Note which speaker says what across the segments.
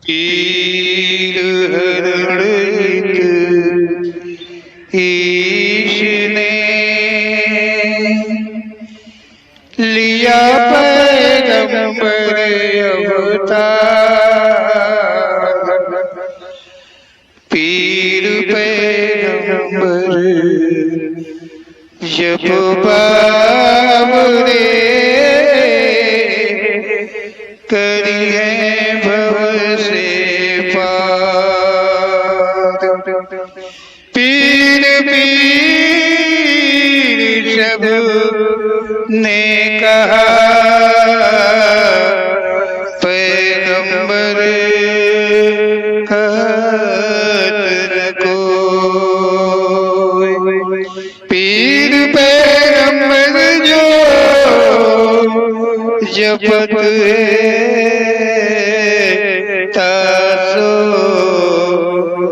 Speaker 1: पीर हरणित ईश ने लिया पैगंबर अवतार। पीर पैगंबर जब बाबरे करिए भव से पार। पीर पीर सब ने कहा पैगंबर कहत न कोई। पीर पैगंबर जो जपत तासो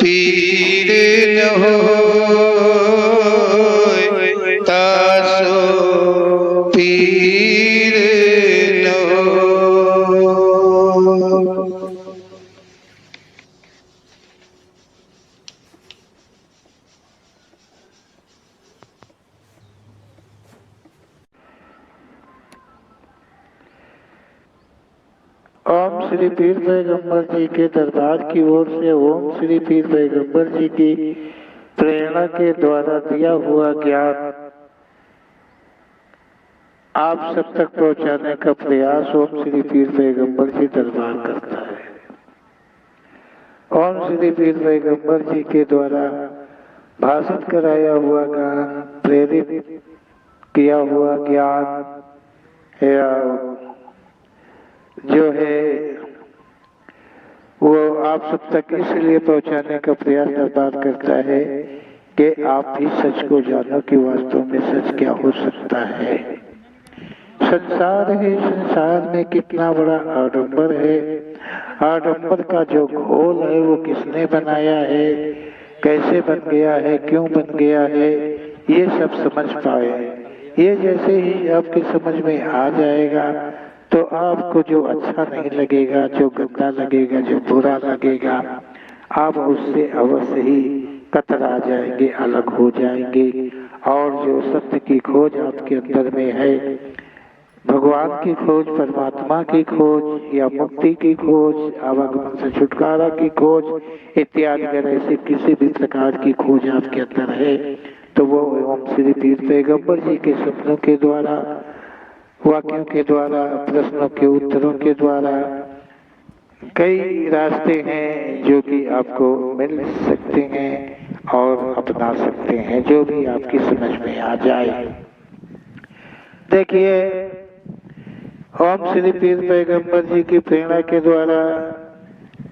Speaker 1: पीर न होय, तासो पीर न होय।
Speaker 2: ओम श्री पीर पैगंबर जी के दरबार की ओर से ओम श्री पीर पैगंबर जी की प्रेरणा के द्वारा दिया हुआ ज्ञान आप सब तक पहुंचाने का प्रयास ओम श्री पीर पैगंबर जी दरबार करता है। ओम श्री पीर पैगंबर जी के द्वारा भाषित कराया हुआ ज्ञान, प्रेरित किया हुआ ज्ञान या जो है वो आप सब तक इसलिए पहुंचाने का प्रयास दरबार करता है कि आप भी सच को जानो कि वास्तव में सच क्या हो सकता है। संसार है, संसार में कितना बड़ा आडंबर है। आडंबर का जो घोल है वो किसने बनाया है, कैसे बन गया है, क्यों बन गया है, ये सब समझ पाए। ये जैसे ही आपकी समझ में आ जाएगा तो आपको जो अच्छा नहीं लगेगा, जो गंदा लगेगा, जो बुरा लगेगा, आप उससे अवश्य ही कतरा जाएंगे, अलग हो जाएंगे। और जो सत्य की खोज आपके अंदर में है, भगवान की खोज, परमात्मा की खोज या मुक्ति की खोज, आवागमन से छुटकारा की खोज इत्यादि अगर ऐसे किसी भी प्रकार की खोज आपके अंदर है तो वो ओम श्री पीर पैगंबर जी के शब्दों के द्वारा, वाक्यों के द्वारा, प्रश्नों के उत्तरों के द्वारा कई रास्ते हैं जो कि आपको मिल सकते हैं और अपना सकते हैं, जो भी आपकी समझ में आ जाए। देखिए, ओम श्री पीर पैगंबर जी की प्रेरणा के द्वारा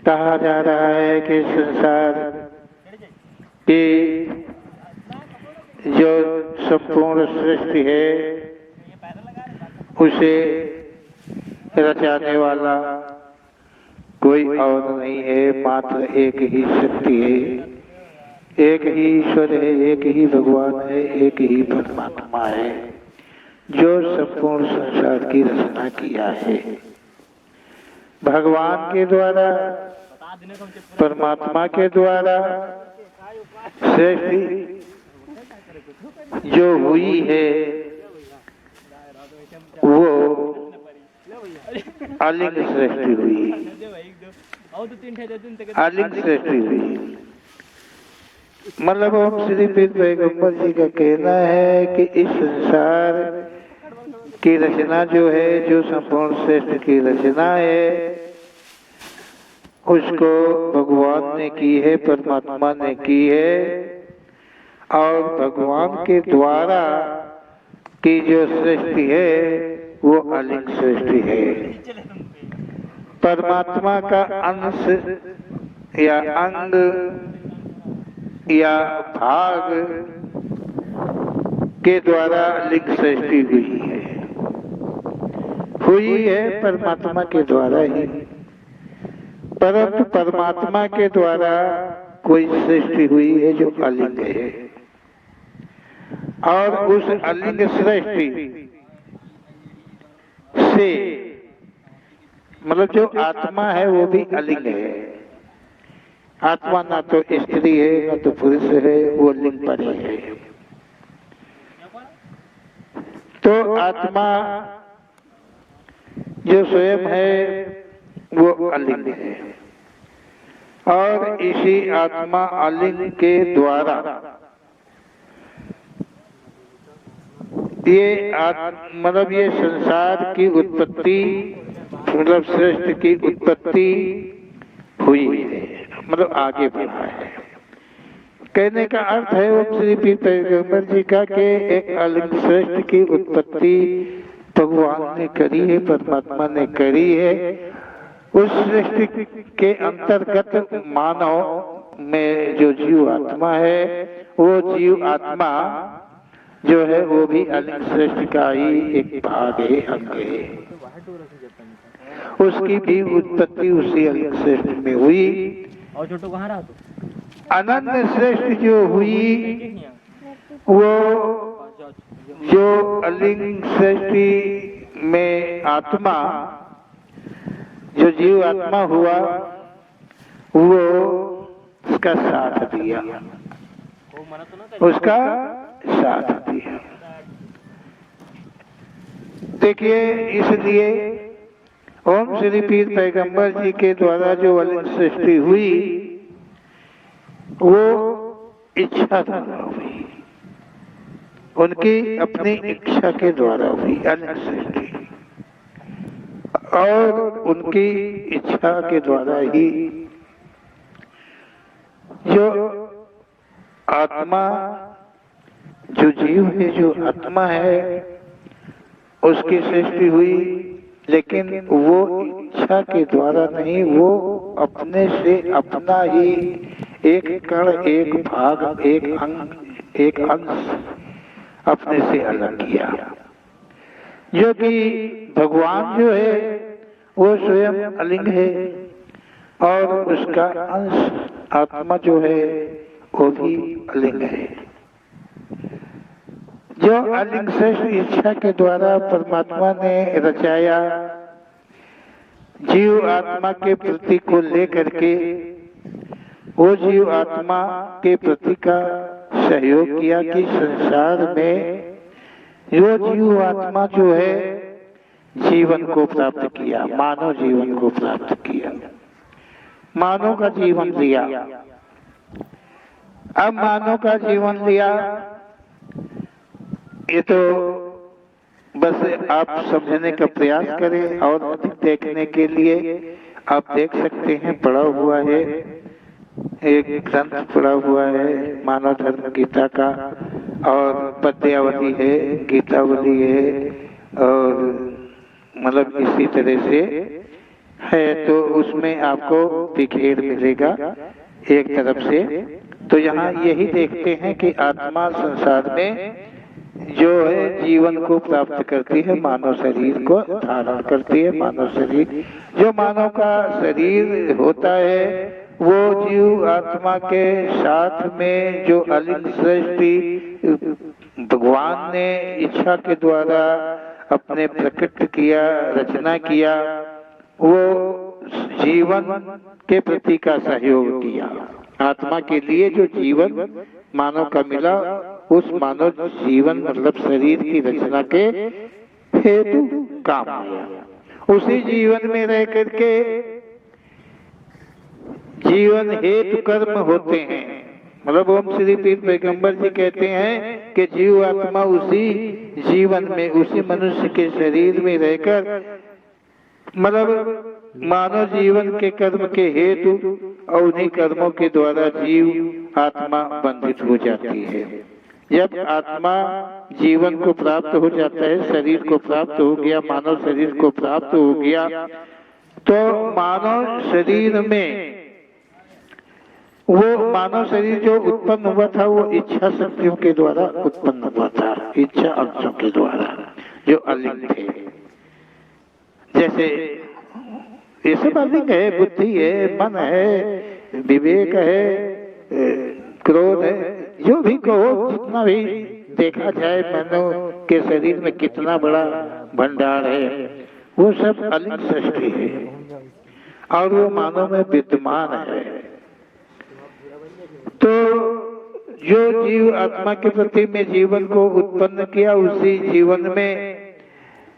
Speaker 2: कहा जा रहा है कि संसार की जो संपूर्ण सृष्टि है उसे रचाने वाला कोई और नहीं है, मात्र एक ही शक्ति है, एक ही ईश्वर है, एक ही भगवान है, एक ही परमात्मा है जो संपूर्ण संसार की रचना किया है। भगवान के द्वारा, परमात्मा के द्वारा सृष्टि जो हुई है वो अलिंग सृष्टि हुई, अलिंग सृष्टि हुई। मतलब ओम श्री पीर पैगंबर जी का कहना है कि इस संसार की रचना जो है, जो संपूर्ण सृष्टि की रचना है, उसको भगवान ने की है, परमात्मा ने की है। और भगवान के द्वारा की जो सृष्टि है वो अलिंग सृष्टि है। परमात्मा का अंश या अंग या भाग के द्वारा लिंग सृष्टि हुई है परमात्मा के द्वारा ही, परंतु परमात्मा के द्वारा कोई सृष्टि हुई है जो अलिंग है। और उस अलिंग सृष्टि से मतलब जो आत्मा है वो भी अलिंग है। आत्मा ना तो स्त्री है ना तो पुरुष है, वो लिंग पर ही है। तो आत्मा जो स्वयं है वो अलिंग है, और इसी आत्मा अलिंग के द्वारा ये मतलब ये संसार की उत्पत्ति, मतलब सृष्टि की उत्पत्ति हुई है, मतलब आगे बढ़ा है। कहने का अर्थ है ओम श्री पीर पैगंबर जी का कि एक अलिंग सृष्टि की उत्पत्ति भगवान ने करी है, परमात्मा ने करी है। उस सृष्टि के अंतर्गत मानव में जो जीव आत्मा है, वो जीव आत्मा जो है वो भी अलिंग सृष्टि का ही एक भाग है, अंग है। उसकी भी उत्पत्ति उसी अलिंग सृष्टि में हुई। अनंत सृष्टि जो हुई वो जो अलिंग सृष्टि में आत्मा, जो जीव आत्मा हुआ, वो उसका साथ दिया, उसका साथ दिया। देखिए, इसलिए ओम श्री पीर पैगंबर जी के द्वारा जो अलिंग सृष्टि हुई वो इच्छा द्वारा हुई, उनकी अपनी इच्छा के द्वारा हुई अलिंग सृष्टि, और उनकी इच्छा के द्वारा ही जो आत्मा, जो जीव है, जो आत्मा है, उसकी सृष्टि हुई। लेकिन वो इच्छा के द्वारा नहीं, वो अपने से अपना ही एक कण, एक भाग, एक अंग, एक अंश अपने से अलग किया। जो कि भगवान जो है वो स्वयं अलिंग है, और उसका अंश आत्मा जो है वो भी अलिंग है। जो अलिंग श्रेष्ठ इच्छा के द्वारा परमात्मा ने रचाया, जीव आत्मा के प्रति को लेकर के वो जीव आत्मा के प्रति का सहयोग किया कि संसार में जो जीव आत्मा जो है जीवन को प्राप्त किया, मानव जीवन को प्राप्त किया, मानव का जीवन लिया। अब मानव का जीवन लिया, ये तो बस आप समझने का प्रयास करें, और अधिक देखने के लिए आप देख सकते हैं, पढ़ा हुआ है, एक ग्रंथ पढ़ा हुआ है मानव धर्म गीता का, और पद्यावली है, गीतावली है, और मतलब इसी तरह से है। तो उसमें आपको बिखेर मिलेगा एक तरफ से। तो यहाँ यही देखते हैं कि आत्मा संसार में जो है जीवन को प्राप्त करती है, मानव शरीर को धारण करती है। मानव शरीर, जो मानव का शरीर होता है, वो जीव आत्मा के साथ में जो अलिंग सृष्टि भगवान ने इच्छा के द्वारा अपने प्रकट किया, रचना किया, वो जीवन के प्रति का सहयोग किया। आत्मा के लिए जो जीवन मानव का मिला, उस मानव जीवन मतलब शरीर की रचना के हेतु काम आया। उसी जीवन में रह करके जीवन हेतु कर्म होते हैं। मतलब ओम श्री पीर पैगंबर जी कहते हैं कि जीव आत्मा उसी जीवन में, उसी मनुष्य के शरीर में रहकर मतलब मानव जीवन के कर्म के हेतु और उन्हीं कर्मों के द्वारा जीव आत्मा बंधित हो जाती है। जब आत्मा जीवन को प्राप्त हो जाता है, शरीर को प्राप्त हो गया, मानव शरीर को प्राप्त हो गया, तो मानव शरीर में वो मानव शरीर जो उत्पन्न हुआ था वो इच्छा शक्तियों के द्वारा उत्पन्न हुआ था, इच्छा अंशों के द्वारा जो अलिंग थे। जैसे ये सब अलिंग है, बुद्धि है, मन है, विवेक है, क्रोध है, जो भी कहो, जितना भी देखा जाए मानव के शरीर में कितना बड़ा भंडार है, वो सब अलिंग सृष्टि है और वो मानव में विद्यमान है। तो जो जीव आत्मा के प्रति में जीवन को उत्पन्न किया, उसी जीवन में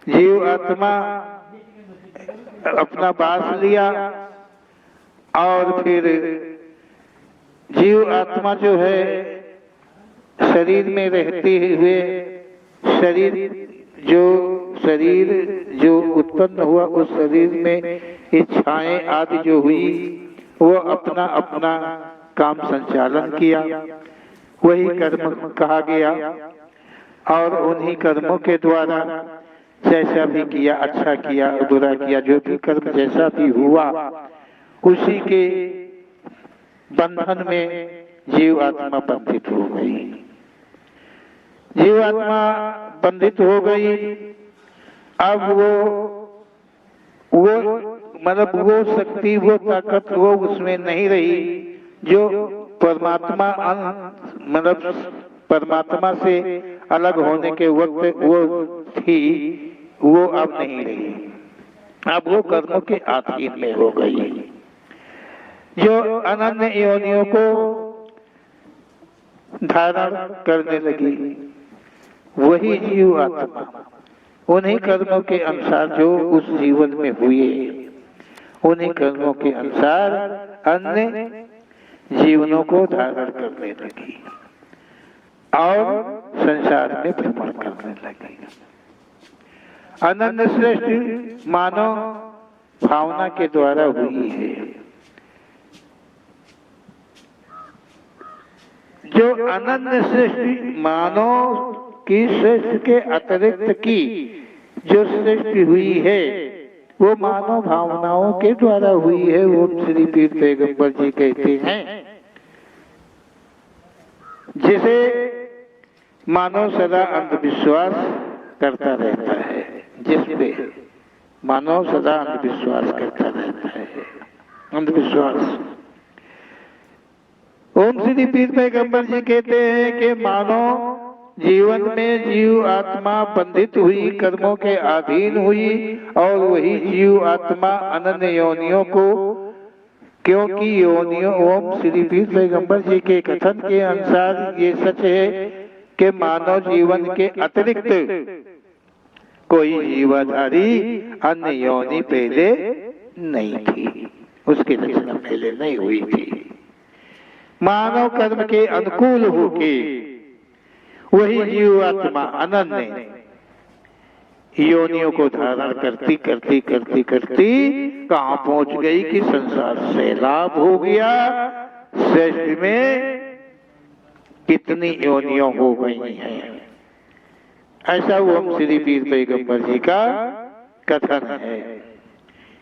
Speaker 2: जीव आत्मा अपना वास लिया और फिर जीव आत्मा जो है शरीर में रहते हुए शरीर जो उत्पन्न हुआ उस शरीर में इच्छाएं आदि जो हुई वो अपना अपना काम संचालन किया, वही कर्म कहा गया। और उन्हीं कर्मों के द्वारा जैसा भी किया, अच्छा किया बुरा किया, जो भी कर्म जैसा भी हुआ उसी के बंधन में जीव आत्मा बंधित हो गई। जीव आत्मा बंधित हो गई। अब वो मतलब वो शक्ति, वो ताकत वो उसमें नहीं रही जो परमात्मा मतलब परमात्मा से अलग होने के वक्त वो थी, वो अब नहीं रही। अब वो कर्मों के अधीन में हो गई। जो अनन्य योनियों को धारण करने लगी, वही जीव आत्मा उन्हीं कर्मों के अनुसार जो उस जीवन में हुए, उन्हीं कर्मों के अनुसार अन्य जीवनों को धारण करने लगी और संसार में भ्रमण करने लगी। अनन्य सृष्टि मानव भावना के द्वारा हुई है। जो अनन्य सृष्टि मानव की सृष्टि के अतिरिक्त की जो सृष्टि हुई है वो मानव भावनाओं के द्वारा हुई है। वो श्री पीर पैगंबर जी कहते हैं, जिसे मानव सदा अंधविश्वास करता रहता है, जिसपे मानव सदा अंधविश्वास करता रहता है। अंधविश्वास ओम श्री पीर पैगंबर जी कहते हैं कि मानव जीवन में जीव आत्मा बंधित हुई, कर्मों के अधीन हुई और वही जीव आत्मा अनन्य योनियों को, क्योंकि योनियों ओम श्री पीर पैगंबर जी के कथन के अनुसार ये सच है कि मानव जीवन के अतिरिक्त कोई जीवाधारी अन्य योनि पहले नहीं थी, उसकी रचना पहले नहीं हुई थी। मानव कर्म के अनुकूल होके वही जीव आत्मा अनन्य योनियों को धारण करती करती करती करती कहाँ पहुंच गई कि संसार सैलाब हो गया। सृष्टि में कितनी योनियों हो गई हैं, ऐसा ओम श्री पीर पैगंबर जी का कथन है।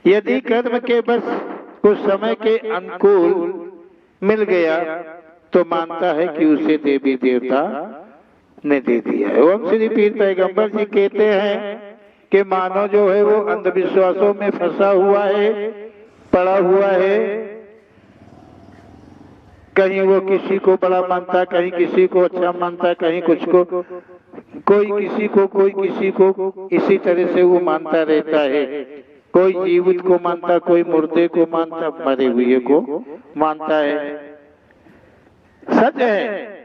Speaker 2: यदि कर्म के बस कुछ समय के अनुकूल मिल गया तो मानता है कि उसे देवी देवता ने दे दिया है। ओम श्री पीर पैगंबर जी कहते हैं कि मानव जो है वो अंधविश्वासों में फंसा हुआ है, पड़ा हुआ है। कहीं वो किसी को बड़ा मानता, कहीं किसी को अच्छा मानता, कहीं कुछ को, कोई किसी को इसी तरह से वो मानता रहता है। कोई जीवित को मानता, कोई मुर्दे को मानता, मरे हुए को मानता है। सच है,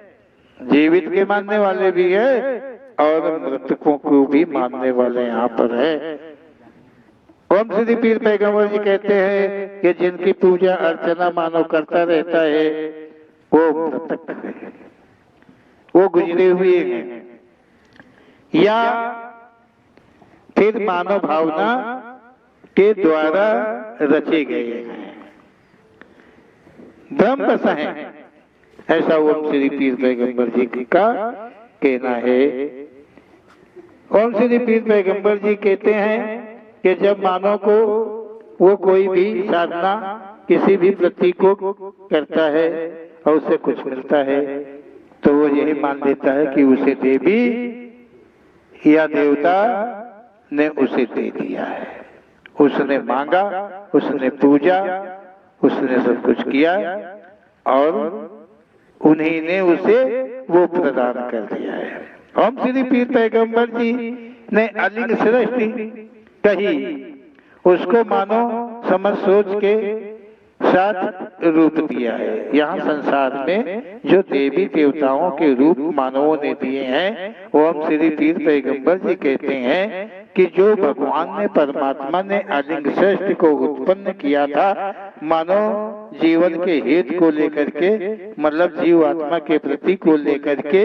Speaker 2: जीवित के मानने वाले भी है और मृतकों को भी मानने वाले यहाँ पर है। ओम श्री पीर पैगंबर जी कहते हैं कि जिनकी पूजा अर्चना मानव करता रहता है वो मृतक है, वो गुजरे हुए हैं, या फिर मानव भावना के द्वारा रचे गए हैं, ब्रह्मवश हैं, ऐसा ओम श्री पीर पैगंबर जी का कहना है। ओम श्री पीर पैगंबर जी कहते हैं कि जब मानव को वो कोई भी साधना किसी भी प्रतीक को करता है और उससे कुछ मिलता है तो वो यही मान लेता है कि उसे देवी या देवता ने उसे दे दिया है। उसने मांगा, उसने पूजा, उसने सब कुछ किया और उन्हीं ने उसे वो प्रदान कर दिया है। ओम श्री पीर पैगंबर जी ने अलिंग सृष्टि कही, उसको मानो समझ सोच के साथ रूप दिया है। यहाँ संसार में जो देवी देवताओं के रूप मानवों ने दिए हैं, वो हम श्री पीर पैगंबर जी कहते हैं कि जो भगवान ने परमात्मा ने अलिंग श्रेष्ठ को उत्पन्न किया था मानव जीवन के हित को लेकर के, मतलब जीव आत्मा के प्रति को लेकर के,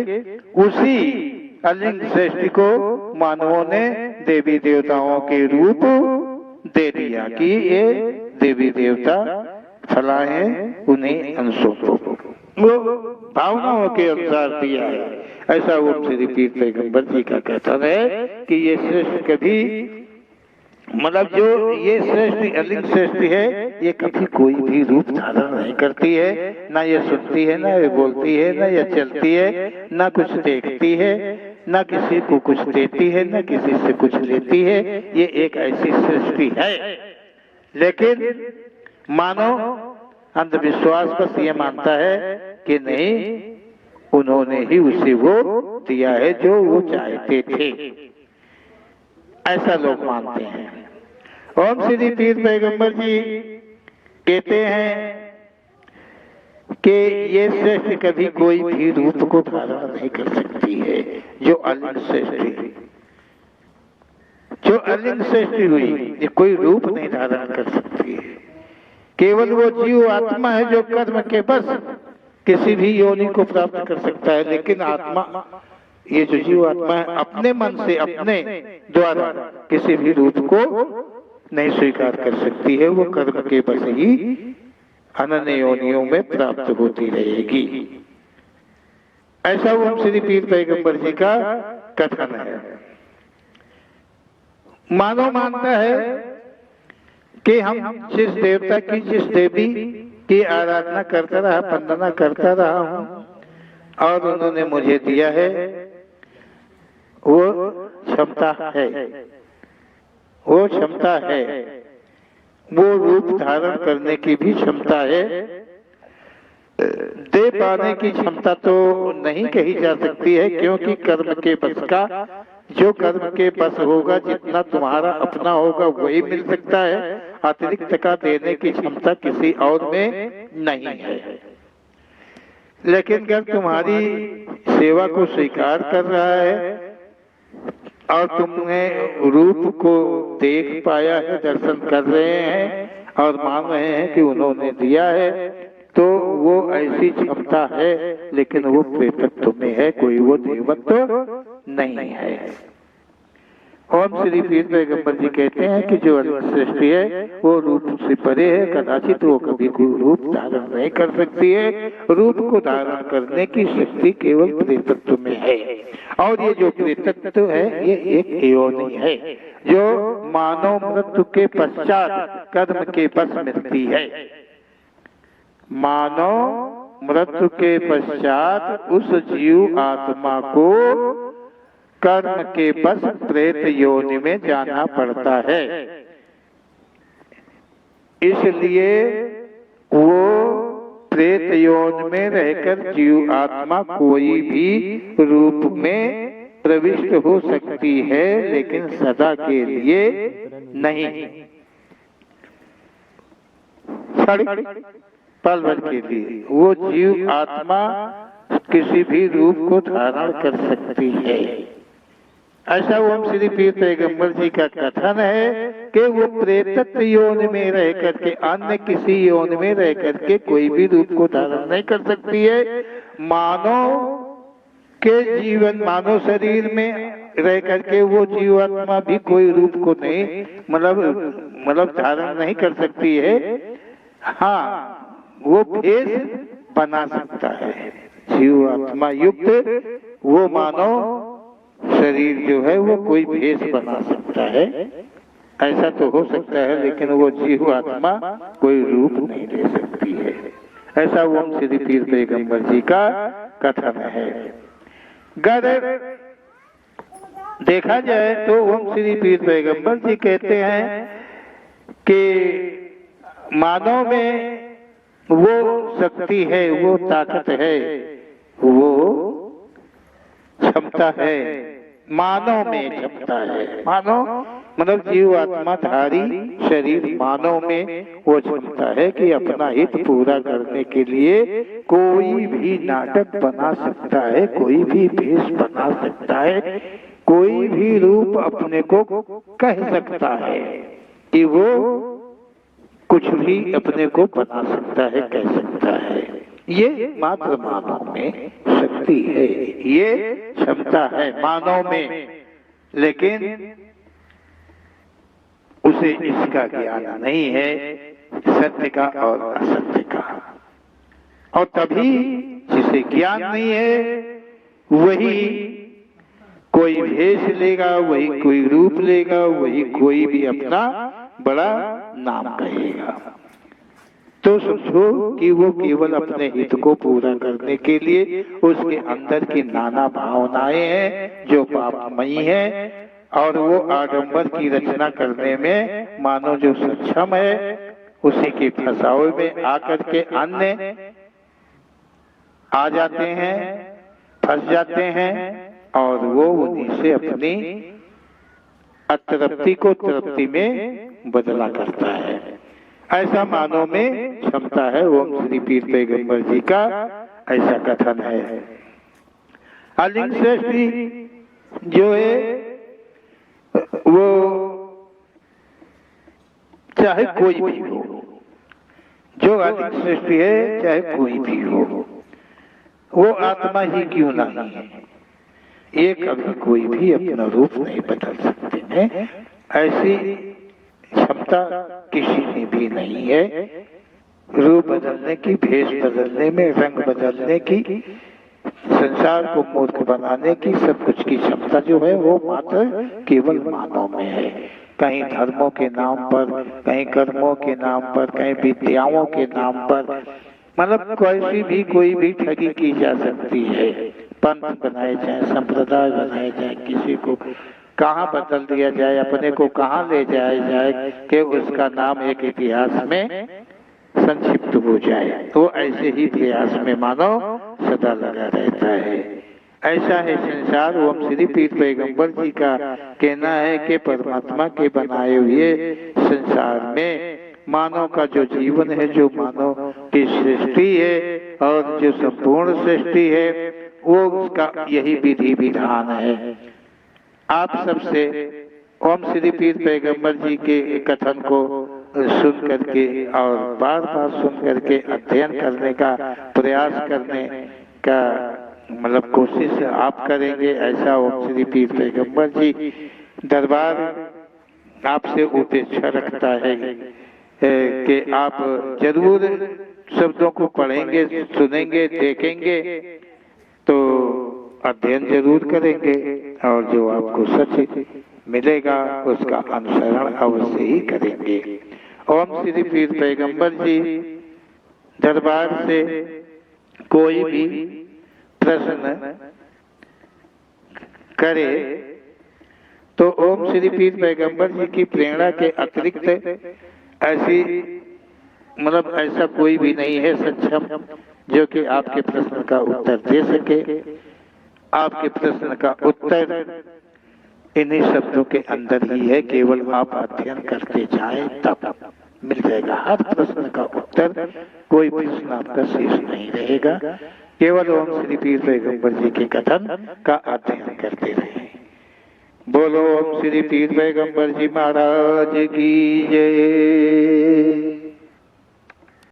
Speaker 2: उसी अलिंग श्रेष्ठ को मानवों ने देवी देवताओं के रूप दे दिया कि ये देवी देवता फलाए उन्हें अंशों को वो भावनाओं के अनुसार दिया है। ऐसा वो श्री पीर पैगंबर जी का कथन है कि ये श्रेष्ठ कभी, मतलब जो ये श्रेष्ठ अलिंग श्रेष्ठ है, ये कभी कोई भी रूप धारण नहीं करती है, ना ये सुनती है, ना ये बोलती है, ना ये चलती है, ना कुछ देखती है, ना किसी को कुछ देती है, ना किसी से कुछ लेती है। ये एक ऐसी सृष्टि है। लेकिन मानव अंधविश्वास बस ये मानता है कि नहीं, उन्होंने ही उसे वो दिया है जो वो चाहते थे, ऐसा लोग मानते हैं। ओम श्री पीर पैगंबर जी कहते हैं कि ये श्रेष्ठ कभी कोई भी रूप को धारण नहीं कर सकती है। जो अलिंग श्रेष्ठी, जो अलिंग श्रेष्ठी हुई, ये कोई रूप नहीं धारण कर सकती है। केवल वो जीव आत्मा है जो कर्म के बस किसी भी योनि को प्राप्त कर सकता है। लेकिन आत्मा, ये जो जीव आत्मा है, अपने मन से अपने द्वारा किसी भी रूप को नहीं स्वीकार कर सकती है। वो कर्म के बस ही अनन्य योनियों में प्राप्त होती रहेगी। ऐसा वो श्री पीर पैगंबर जी का कथन है। मानव मानता है कि हम जिस देवता की, जिस देवी की आराधना करता रहा, वंदना करता रहा हूं और उन्होंने मुझे दिया है, वो क्षमता है, वो क्षमता है, वो रूप धारण करने की भी क्षमता है। दे पाने की क्षमता तो नहीं कही जा सकती है, क्योंकि कर्म के बस का, जो कर्म के बस होगा, जितना तुम्हारा अपना होगा वही मिल सकता है। अतिरिक्त का देने की क्षमता किसी और में नहीं है। लेकिन अगर तुम्हारी सेवा को स्वीकार कर रहा है और तुमने रूप को देख पाया है, दर्शन कर रहे हैं और मान रहे हैं कि उन्होंने दिया है, तो वो ऐसी क्षमता है, लेकिन वो प्रेतत्व में है, कोई वो देवत्व नहीं है। ओम श्री पीर पैगंबर जी कहते हैं कि जो सृष्टि है वो रूप से परे है, कदाचित वो कभी कोई रूप धारण नहीं कर सकती है। रूप को धारण करने की शक्ति केवल प्रेतत्व में है। और ये जो प्रेतत्व है, ये एक योनि है जो मानव मृत्यु के पश्चात कर्म के बस मिलती है। मानव मृत्यु के पश्चात उस जीव आत्मा को कर्म के बस प्रेत योनि में जाना पड़ता है। इसलिए वो प्रेत योनि में रहकर जीव आत्मा कोई भी रूप में प्रविष्ट हो सकती है, लेकिन सदा के लिए नहीं, पल भर के लिए। वो जीव आत्मा किसी भी रूप को धारण कर सकती है। ऐसा ओम श्री पीर पैगंबर जी का कथन है कि वो प्रेतत्व योनि में रह करके, अन्य किसी योनि में रह करके कोई भी रूप को धारण नहीं कर सकती है। मानव के जीवन, मानव शरीर में रह करके वो जीवात्मा भी कोई रूप को नहीं, मतलब धारण नहीं कर सकती है। हाँ, वो भेष बना सकता है। जीवात्मा युक्त वो मानव शरीर जो है वो कोई भेष बना सकता है, ऐसा तो हो सकता है, लेकिन वो जीव आत्मा कोई रूप नहीं ले सकती है। ऐसा ओम श्री पीर पैगंबर जी का कथन है। अगर देखा जाए तो ओम श्री पीर पैगंबर जी कहते हैं कि मानव में वो शक्ति है, वो ताकत है, वो क्षमता है, मानव में क्षमता है। मानव मतलब जीवात्मा धारी शरीर मानव में वो क्षमता है कि अपना हित पूरा करने के लिए कोई भी नाटक बना सकता है, कोई भी भेष बना सकता है, कोई भी रूप अपने को कह सकता है कि वो कुछ भी अपने को बना सकता है, कह सकता है। ये मात्र मानव में शक्ति है, ये क्षमता है मानव में, लेकिन उसे इसका ज्ञान नहीं है, सत्य का और असत्य का। और तभी जिसे ज्ञान नहीं है वही कोई भेष लेगा, वही कोई रूप लेगा, वही कोई भी अपना बड़ा नाम कहेगा। तो समझो कि वो केवल अपने हित को पूरा करने के लिए उसके अंदर की नाना भावनाएं हैं जो पापमयी है, और वो आडंबर की रचना करने में मानो जो सक्षम है, उसी के फंसावे में आकर के अन्य आ जाते हैं, फंस जाते हैं, और वो उन्हीं से अपनी अतृप्ति को तृप्ति में बदला करता है। ऐसा मानव में क्षमता है। ओम श्री पीर पैगंबर जी का ऐसा कथन है। अलिंग सृष्टि जो है वो चाहे कोई भी हो, जो अलिंग सृष्टि है चाहे कोई भी हो, वो आत्मा ही क्यों नहीं है, ये कभी कोई भी अपना रूप नहीं बदल सकते हैं। ऐसी क्षमता किसी में भी नहीं है। रूप बदलने की, भेष बदलने में, रंग बदलने की, संसार को मूर्ख बनाने की, सब कुछ की क्षमता जो है वो मात्र केवल मानव में है। कहीं धर्मों के नाम पर, कहीं कर्मों के नाम पर, कहीं विद्याओं के नाम पर, मतलब कोई भी ठगी की जा सकती है। पंथ बनाए जाए, संप्रदाय बनाए जाए, किसी को कहाँ बदल दिया जाए, अपने को कहाँ ले जाया जाए कि उसका नाम एक इतिहास में संक्षिप्त हो जाए। तो ऐसे ही प्रयास में मानव सदा लगा रहता है। ऐसा है संसार। ओम श्री पीर पैगंबर जी का कहना है कि परमात्मा के बनाए हुए संसार में मानव का जो जीवन है, जो मानव की सृष्टि है और जो संपूर्ण सृष्टि है, वो उसका यही विधि विधान है। आप सबसे ओम श्री पीर पैगंबर जी के कथन को सुन करके और बार बार सुन करके अध्ययन करने का प्रयास करने का मतलब कोशिश आप करेंगे। ऐसा ओम श्री पीर पैगंबर जी दरबार आपसे अपेक्षा रखता है कि आप जरूर शब्दों को पढ़ेंगे, सुनेंगे, देखेंगे, तो अध्ययन जरूर करेंगे, और जो आपको सच मिलेगा उसका अनुसरण अवश्य ही करेंगे। ओम श्री पीर पैगंबर जी दरबार से कोई भी प्रश्न करे तो ओम श्री पीर पैगंबर जी की प्रेरणा के अतिरिक्त ऐसी मतलब ऐसा कोई भी नहीं है सक्षम जो कि आपके प्रश्न का उत्तर दे सके। आपके प्रश्न का उत्तर इन्हीं शब्दों के अंदर ही है, केवल आप अध्ययन करते जाएं तब मिल जाएगा हर प्रश्न का उत्तर। कोई प्रश्न आपका शेष नहीं रहेगा। केवल ओम श्री पीर पैगंबर जी के कथन का अध्ययन करते रहे। बोलो ओम श्री पीर पैगंबर जी महाराज की जय।